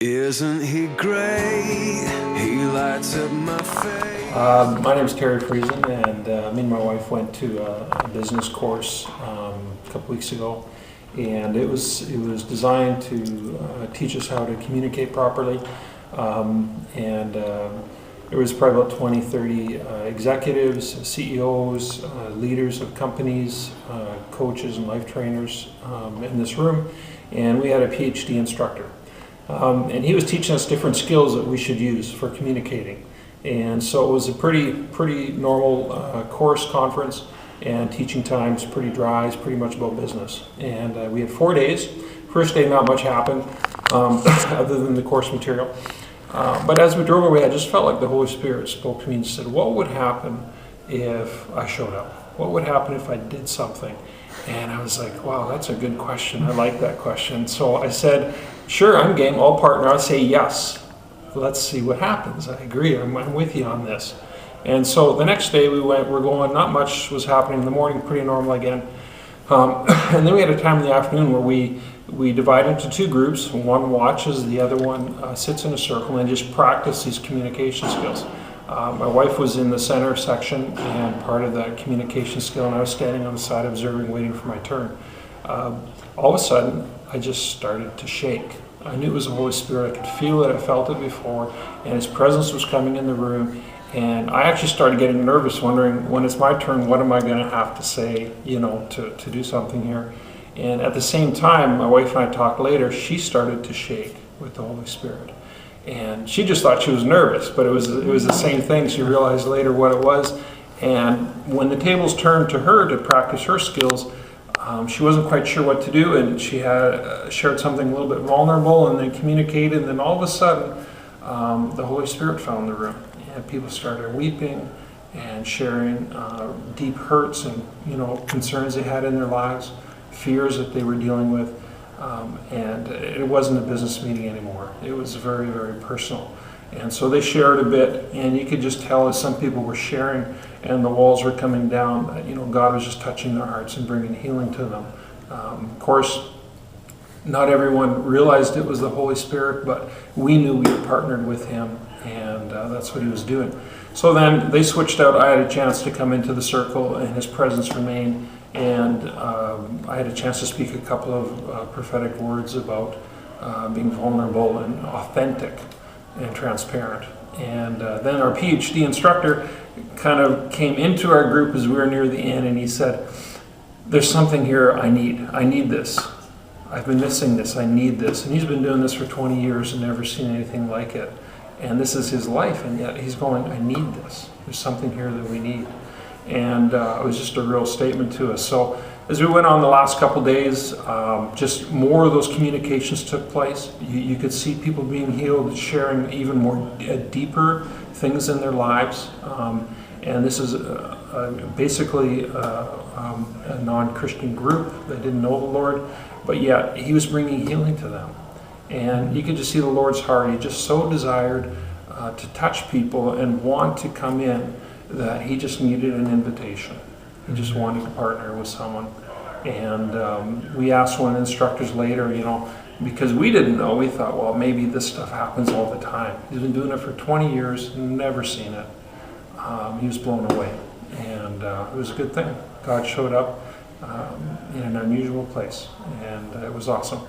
Isn't he great? He lights up my face. My name is Terry and me and my wife went to a business course a couple weeks ago, and it was designed to teach us how to communicate properly. There was probably about 20, 30 executives, CEOs, leaders of companies, coaches and life trainers in this room, and we had a PhD instructor. And he was teaching us different skills that we should use for communicating. And so it was a pretty normal course conference, and teaching time's pretty dry. It's pretty much about business. And we had 4 days. First day, not much happened other than the course material. But as we drove away, I just felt like the Holy Spirit spoke to me and said, what would happen if I showed up? What would happen if I did something? And I was like, wow, that's a good question. I like that question. So I said, sure, I'm game, I'll partner. I'll say yes. Let's see what happens. I agree, I'm with you on this. And so the next day we're going, not much was happening in the morning, pretty normal again. And then we had a time in the afternoon where we divide into two groups. One watches, the other one sits in a circle and just practice these communication skills. My wife was in the center section and part of that communication skill, and I was standing on the side observing, waiting for my turn. All of a sudden, I just started to shake. I knew it was the Holy Spirit. I could feel it. I felt it before, and His presence was coming in the room. And I actually started getting nervous, wondering, when it's my turn, what am I going to have to say, to do something here? And at the same time, my wife and I talked later, she started to shake with the Holy Spirit. And she just thought she was nervous, but it was the same thing. She realized later what it was. And when the tables turned to her to practice her skills, she wasn't quite sure what to do, and she had shared something a little bit vulnerable and then communicated, and then all of a sudden the Holy Spirit fell in the room, and people started weeping and sharing deep hurts and concerns they had in their lives, fears that they were dealing with. And it wasn't a business meeting anymore. It was very, very personal. And so they shared a bit, and you could just tell as some people were sharing and the walls were coming down, that, God was just touching their hearts and bringing healing to them. Of course, not everyone realized it was the Holy Spirit, but we knew we were partnered with Him, and that's what He was doing. So then they switched out. I had a chance to come into the circle, and His presence remained. And I had a chance to speak a couple of prophetic words about being vulnerable and authentic and transparent. And then our PhD instructor kind of came into our group as we were near the end, and he said, there's something here I need this. I've been missing this, I need this. And he's been doing this for 20 years and never seen anything like it. And this is his life, and yet he's going, I need this. There's something here that we need. And it was just a real statement to us. So as we went on the last couple days, just more of those communications took place. You could see people being healed, sharing even more deeper things in their lives. And this is basically a non-Christian group that didn't know the Lord, but yet He was bringing healing to them. And you could just see the Lord's heart. He just so desired to touch people and want to come in, that He just needed an invitation. He just wanted to partner with someone. And we asked one of the instructors later, because we didn't know, we thought, well, maybe this stuff happens all the time. He's been doing it for 20 years, never seen it. He was blown away. And it was a good thing. God showed up in an unusual place, and it was awesome.